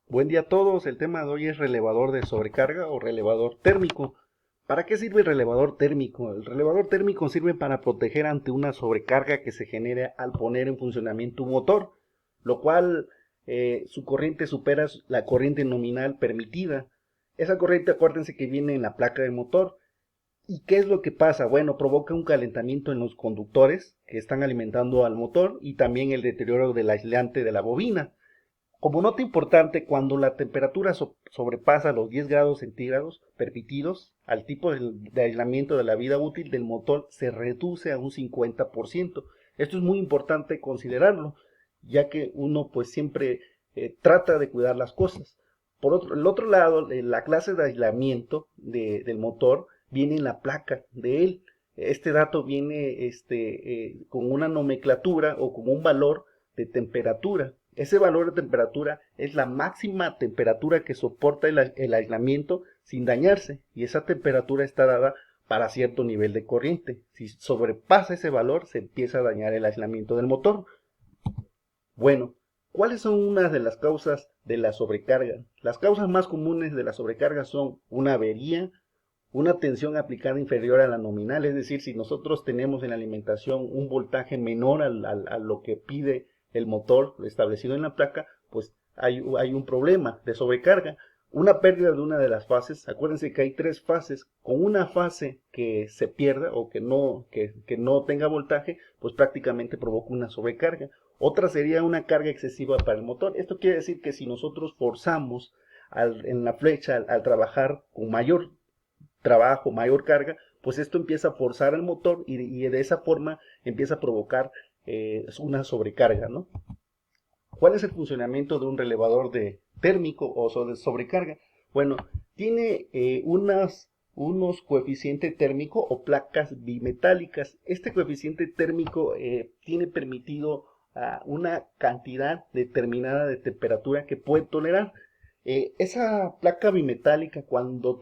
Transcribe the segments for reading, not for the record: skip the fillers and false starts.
Buen día a todos. El tema de hoy es relevador de sobrecarga o relevador térmico. ¿Para qué sirve el relevador térmico? El relevador térmico sirve para proteger ante una sobrecarga que se genere al poner en funcionamiento un motor, lo cual su corriente supera la corriente nominal permitida. Esa corriente, acuérdense que viene en la placa del motor. ¿Y qué es lo que pasa? Bueno, provoca un calentamiento en los conductores que están alimentando al motor y también el deterioro del aislante de la bobina. Como nota importante, cuando la temperatura sobrepasa los 10 grados centígrados permitidos, al tipo de aislamiento de la vida útil del motor se reduce a un 50%. Esto es muy importante considerarlo, ya que uno pues siempre trata de cuidar las cosas. El otro lado, la clase de aislamiento del motor viene en la placa de él. Este dato viene con una nomenclatura o con un valor de temperatura. Ese valor de temperatura es la máxima temperatura que soporta el aislamiento sin dañarse, y esa temperatura está dada para cierto nivel de corriente. Si sobrepasa ese valor, se empieza a dañar el aislamiento del motor. Bueno, ¿cuáles son unas de las causas de la sobrecarga? Las causas más comunes de la sobrecarga son una avería, una tensión aplicada inferior a la nominal, es decir, si nosotros tenemos en la alimentación un voltaje menor a lo que pide el motor establecido en la placa, pues hay un problema de sobrecarga. Una pérdida de una de las fases, acuérdense que hay tres fases, con una fase que se pierda o que no tenga voltaje, pues prácticamente provoca una sobrecarga. Otra sería una carga excesiva para el motor. Esto quiere decir que si nosotros forzamos en la flecha al trabajar con mayor trabajo, mayor carga, pues esto empieza a forzar el motor y de esa forma empieza a provocar una sobrecarga, ¿no? ¿Cuál es el funcionamiento de un relevador de térmico o de sobrecarga? Bueno, tiene unos coeficientes térmico o placas bimetálicas. Este coeficiente térmico tiene permitido una cantidad determinada de temperatura que puede tolerar. Esa placa bimetálica cuando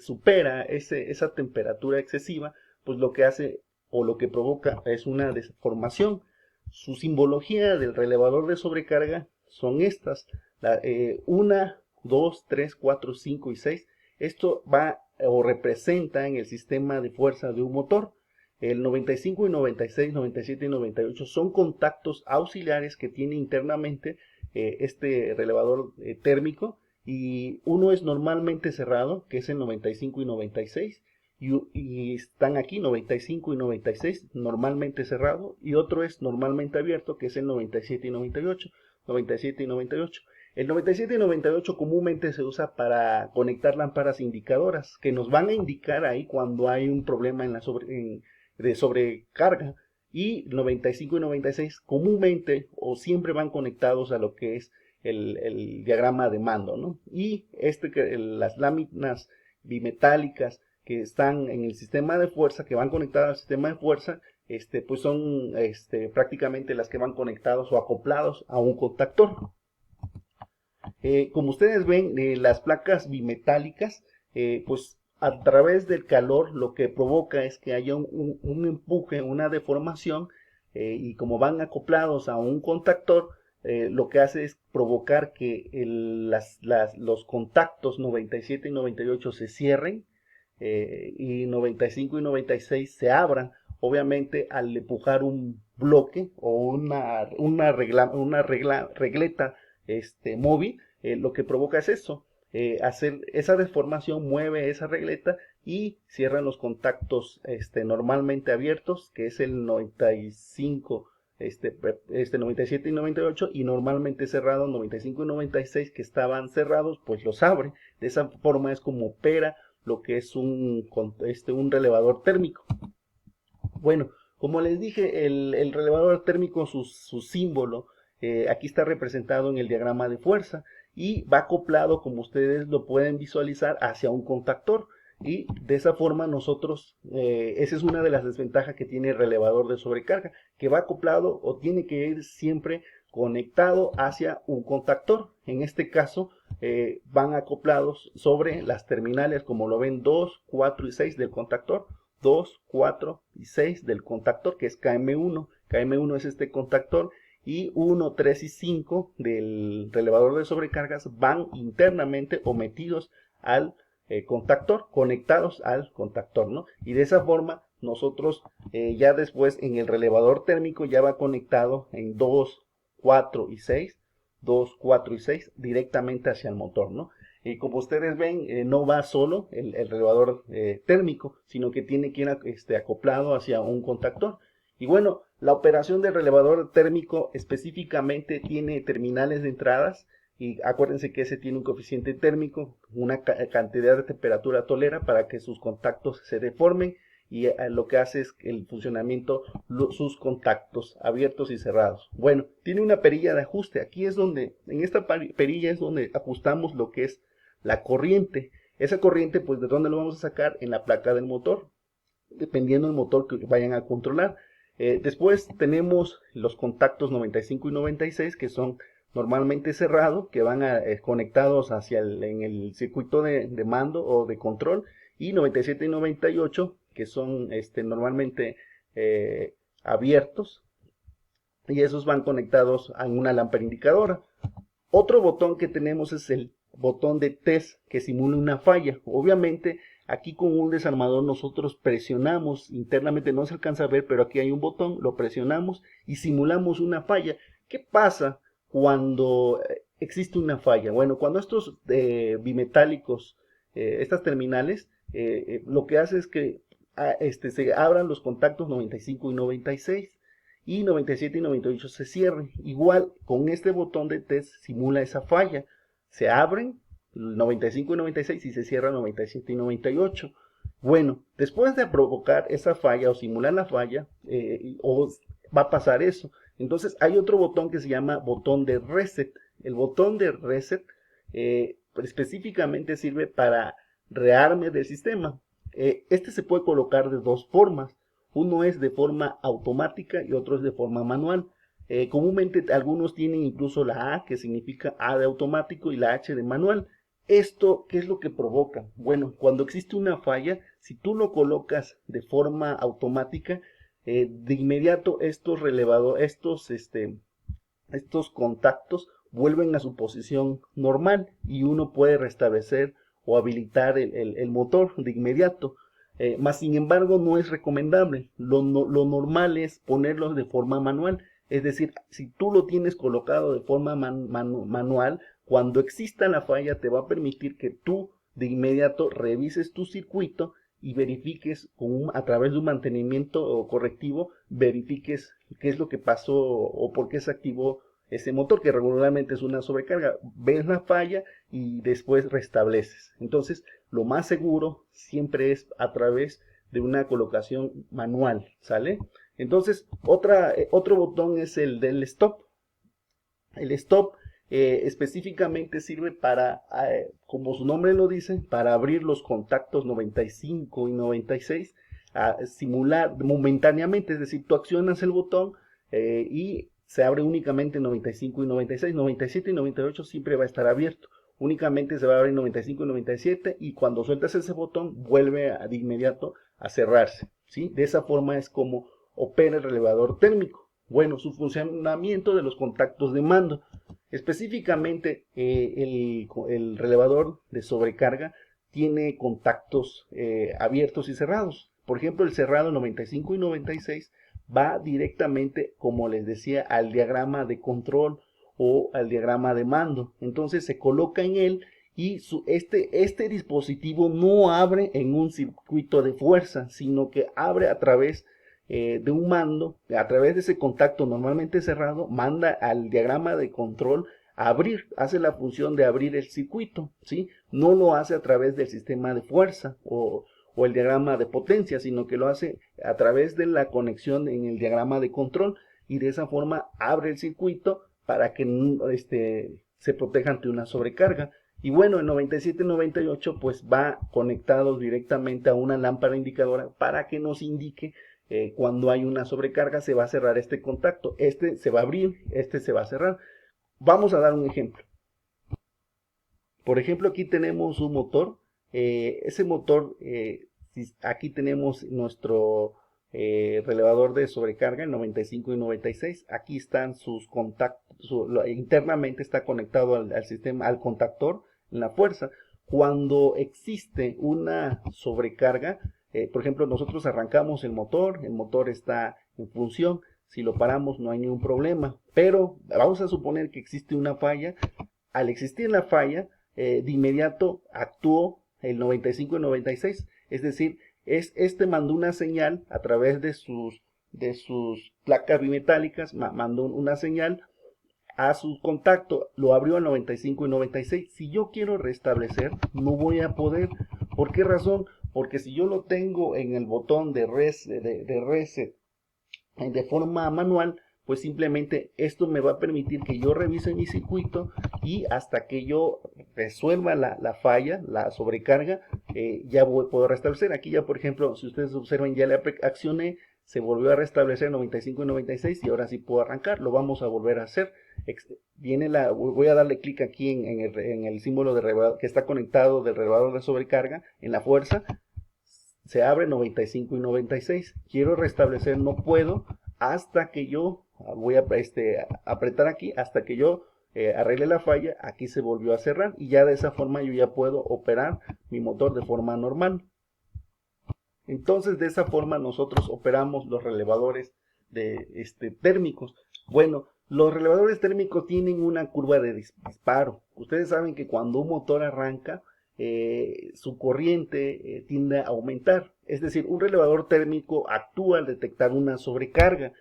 supera esa temperatura excesiva, pues lo que hace o lo que provoca es una deformación. Su simbología del relevador de sobrecarga son estas, 1, 2, 3, 4, 5 y 6. Esto va o representa en el sistema de fuerza de un motor. El 95 y 96, 97 y 98 son contactos auxiliares que tiene internamente este relevador térmico, y uno es normalmente cerrado, que es el 95 y 96, y están aquí 95 y 96 normalmente cerrado, y otro es normalmente abierto, que es el 97 y 98, 97 y 98. El 97 y 98 comúnmente se usa para conectar lámparas indicadoras que nos van a indicar ahí cuando hay un problema de sobrecarga, y 95 y 96 comúnmente o siempre van conectados a lo que es el diagrama de mando, ¿no? Y las láminas bimetálicas que están en el sistema de fuerza, que van conectadas al sistema de fuerza, pues son prácticamente las que van conectados o acoplados a un contactor. Como ustedes ven, las placas bimetálicas, pues a través del calor lo que provoca es que haya un empuje, una deformación, y como van acoplados a un contactor, lo que hace es provocar que los contactos 97 y 98 se cierren, y 95 y 96 se abran, obviamente al empujar un bloque o regleta móvil. Lo que provoca es eso, hacer esa deformación, mueve esa regleta y cierran los contactos normalmente abiertos, que es el 95, 97 y 98, y normalmente cerrados 95 y 96, que estaban cerrados, pues los abre. De esa forma es como opera lo que es un relevador térmico. Bueno, como les dije, el relevador térmico, su símbolo, aquí está representado en el diagrama de fuerza, y va acoplado, como ustedes lo pueden visualizar, hacia un contactor. Y de esa forma nosotros, esa es una de las desventajas que tiene el relevador de sobrecarga, que va acoplado o tiene que ir siempre conectado hacia un contactor. En este caso, van acoplados sobre las terminales, como lo ven, 2, 4 y 6 del contactor. 2, 4 y 6 del contactor, que es KM1. KM1 es este contactor, y 1, 3 y 5 del relevador de sobrecargas van internamente o metidos al contactor, conectados al contactor, ¿no? Y de esa forma nosotros ya después en el relevador térmico ya va conectado en 2, 4 y 6, 2, 4 y 6 directamente hacia el motor, ¿no? Y como ustedes ven, no va solo el relevador térmico, sino que tiene que ir acoplado hacia un contactor. Y bueno, la operación del relevador térmico específicamente tiene terminales de entradas y acuérdense que ese tiene un coeficiente térmico, una cantidad de temperatura tolera para que sus contactos se deformen y lo que hace es el funcionamiento, sus contactos abiertos y cerrados. Bueno, tiene una perilla de ajuste, aquí es donde, en esta perilla es donde ajustamos lo que es la corriente. Esa corriente, pues, ¿de dónde lo vamos a sacar? En la placa del motor, dependiendo del motor que vayan a controlar. Después tenemos los contactos 95 y 96 que son normalmente cerrados, que van conectados en el circuito de mando o de control, y 97 y 98 que son normalmente abiertos, y esos van conectados a una lámpara indicadora. Otro botón que tenemos es el botón de test que simula una falla. Obviamente aquí con un desarmador nosotros presionamos internamente, no se alcanza a ver, pero aquí hay un botón, lo presionamos y simulamos una falla. ¿Qué pasa cuando existe una falla? Bueno, cuando estos bimetálicos, estas terminales, lo que hace es que se abran los contactos 95 y 96 y 97 y 98 se cierren. Igual con este botón de test simula esa falla. Se abren 95 y 96 y se cierran 97 y 98. Bueno, después de provocar esa falla o simular la falla, va a pasar eso. Entonces hay otro botón que se llama botón de reset. El botón de reset específicamente sirve para rearme del sistema. Este se puede colocar de dos formas. Uno es de forma automática y otro es de forma manual. Comúnmente algunos tienen incluso la A, que significa A de automático, y la H de manual. ¿Esto qué es lo que provoca? Bueno, cuando existe una falla, si tú lo colocas de forma automática, de inmediato estos contactos vuelven a su posición normal y uno puede restablecer o habilitar el motor de inmediato. Más sin embargo no es recomendable. Lo normal es ponerlos de forma manual. Es decir, si tú lo tienes colocado de forma manual, cuando exista la falla te va a permitir que tú de inmediato revises tu circuito y verifiques a través de un mantenimiento correctivo, verifiques qué es lo que pasó o por qué se activó ese motor, que regularmente es una sobrecarga. Ves la falla y después restableces. Entonces, lo más seguro siempre es a través de una colocación manual, ¿sale? Entonces, otro botón es el del stop. El stop específicamente sirve para, como su nombre lo dice, para abrir los contactos 95 y 96, a simular momentáneamente, es decir, tú accionas el botón y se abre únicamente 95 y 96, 97 y 98 siempre va a estar abierto. Únicamente se va a abrir 95 y 97 y cuando sueltas ese botón vuelve de inmediato a cerrarse, ¿sí? De esa forma es como opera el relevador térmico. Bueno, su funcionamiento de los contactos de mando. Específicamente, el relevador de sobrecarga tiene contactos abiertos y cerrados. Por ejemplo, el cerrado 95 y 96 va directamente, como les decía, al diagrama de control o al diagrama de mando. Entonces se coloca en él y este dispositivo no abre en un circuito de fuerza, sino que abre a través de un mando, a través de ese contacto normalmente cerrado, manda al diagrama de control a abrir, hace la función de abrir el circuito, ¿sí? No lo hace a través del sistema de fuerza o el diagrama de potencia, sino que lo hace a través de la conexión en el diagrama de control y de esa forma abre el circuito para que se proteja ante una sobrecarga. Y bueno, el 97-98 pues va conectado directamente a una lámpara indicadora para que nos indique cuando hay una sobrecarga. Se va a cerrar este contacto, este se va a abrir, este se va a cerrar. Vamos a dar un ejemplo. Por ejemplo, aquí tenemos un motor. Ese motor, aquí tenemos nuestro relevador de sobrecarga, el 95 y 96. Aquí están sus contactos, internamente está conectado al sistema, al contactor en la fuerza. Cuando existe una sobrecarga, por ejemplo, nosotros arrancamos el motor está en función, si lo paramos no hay ningún problema, pero vamos a suponer que existe una falla. Al existir la falla, de inmediato actuó el 95 y 96, es decir, este mandó una señal a través de sus placas bimetálicas, mandó una señal a su contacto, lo abrió al 95 y 96. Si yo quiero restablecer, no voy a poder. ¿Por qué razón? Porque si yo lo tengo en el botón de reset de forma manual, pues simplemente esto me va a permitir que yo revise mi circuito y hasta que yo resuelva la falla, la sobrecarga, ya puedo restablecer. Aquí ya, por ejemplo, si ustedes observan, ya le accioné, se volvió a restablecer 95 y 96 y ahora sí puedo arrancar. Lo vamos a volver a hacer. Voy a darle clic aquí en el símbolo de relevador que está conectado del relevador de sobrecarga en la fuerza. Se abre 95 y 96. Quiero restablecer, no puedo hasta que yo voy a apretar aquí hasta que yo arregle la falla. Aquí se volvió a cerrar y ya de esa forma yo ya puedo operar mi motor de forma normal. Entonces de esa forma nosotros operamos los relevadores térmicos. Bueno, los relevadores térmicos tienen una curva de disparo. Ustedes saben que cuando un motor arranca, su corriente tiende a aumentar. Es decir, un relevador térmico actúa al detectar una sobrecarga,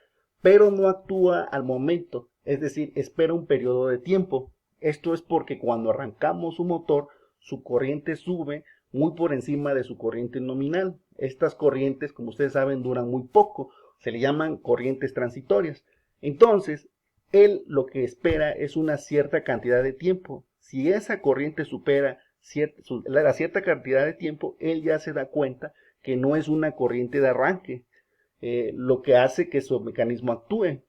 pero no actúa al momento. Es decir, espera un periodo de tiempo. Esto es porque cuando arrancamos un motor, su corriente sube muy por encima de su corriente nominal. Estas corrientes, como ustedes saben, duran muy poco. Se le llaman corrientes transitorias. Entonces, él lo que espera es una cierta cantidad de tiempo. Si esa corriente supera la cierta cantidad de tiempo, él ya se da cuenta que no es una corriente de arranque, lo que hace que su mecanismo actúe.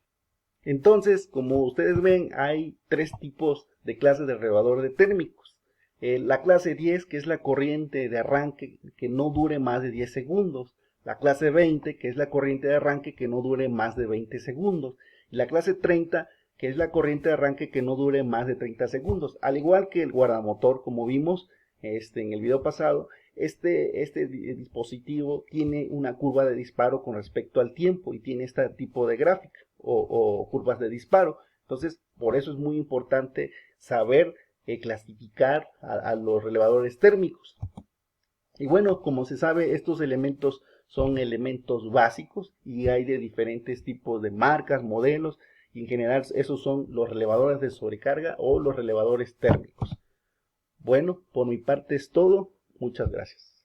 Entonces, como ustedes ven, hay tres tipos de clases de relevador térmicos. La clase 10, que es la corriente de arranque que no dure más de 10 segundos. La clase 20, que es la corriente de arranque que no dure más de 20 segundos. Y la clase 30, que es la corriente de arranque que no dure más de 30 segundos. Al igual que el guardamotor, como vimos en el video pasado, este dispositivo tiene una curva de disparo con respecto al tiempo y tiene este tipo de gráfica o curvas de disparo. Entonces, por eso es muy importante saber clasificar a los relevadores térmicos. Y bueno, como se sabe, estos elementos son elementos básicos y hay de diferentes tipos de marcas, modelos, y en general esos son los relevadores de sobrecarga o los relevadores térmicos. Bueno, por mi parte es todo. Muchas gracias.